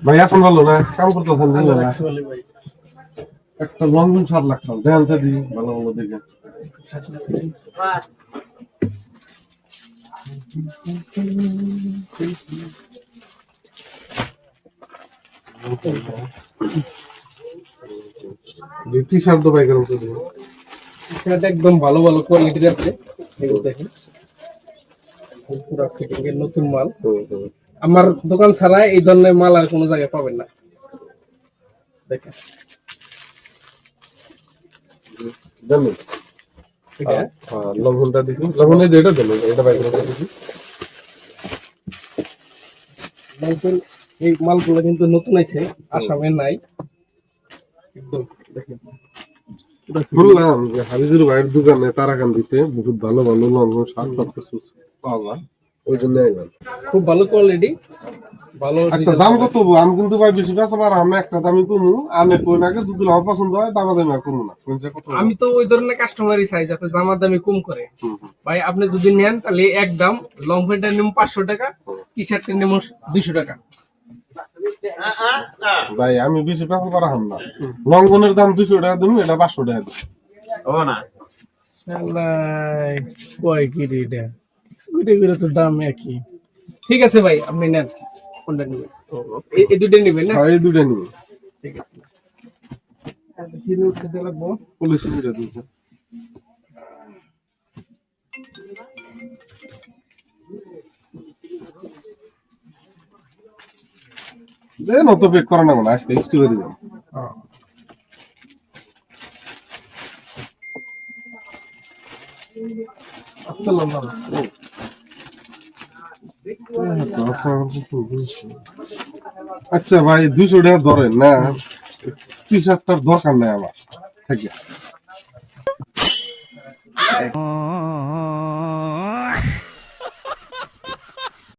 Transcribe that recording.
ভাই এখন ভালো না কাম করতেছেন একটা লঙ্ঘন সার লাগছে ধ্যান সে দিই ভালো ভালো দেখে টি শার্ট তো পাই কেন একদম ভালো ভালো কোয়ালিটির আছে দেখেন পুরো ফিটিং এর নতুন মাল আমার দোকান ছাড়া এই ধরনের মাল আর কোনো জায়গায় পাবেন না দেখেন জানেন লঙ্ঘনটা দেখুন লঙ্ঘনে যেটা দেন এটা পাই কেন দেখি এই মালগুলো কিন্তু নতুন আছে আসামে নাই একদম দেখেন শুনলাম যে হাবিজুর ভাইয়ের দোকানে তারাকান দিতে বহুত ভালো ভালো লঙ্ঘন শার্ট সব কিছু পাওয়া যায় ওই জন্য খুব ভালো কোয়ালিটি ভালো আচ্ছা দাম কত আমি কিন্তু ভাই বেশি বেচা পার আমি একটা দামি কমু আমি কই নাকি যদি আমার পছন্দ হয় দামা দামি আর কমু না কত আমি তো ওই ধরনের কাস্টমারই চাই যাতে দামা দামি কম করে ভাই আপনি যদি নেন তাহলে একদম লং প্যান্টের নিম 500 টাকা টি শার্টের নিম 200 টাকা ভাই আমি বেশি বেচা পার হাম না লঙ্ঘনের দাম 200 টাকা দিমু এটা 500 টাকা দিই ও না শালাই কয় কি রে এটা ওইটা তো দাম একই ঠিক আছে ভাই আপনি নেন কোনটা নেবেন এই দুটো নেবেন না এই দুটো নিব ঠিক আছে কিলো উঠতে লাগবো পুলিশ মিটা দিছে দেন অত বেক করা না আজকে ইস্টি করে দিলাম আসসালাম আচ্ছা ভাই 200 টাকা ধরেন না টি শার্টটার দরকার নাই আমার থেকে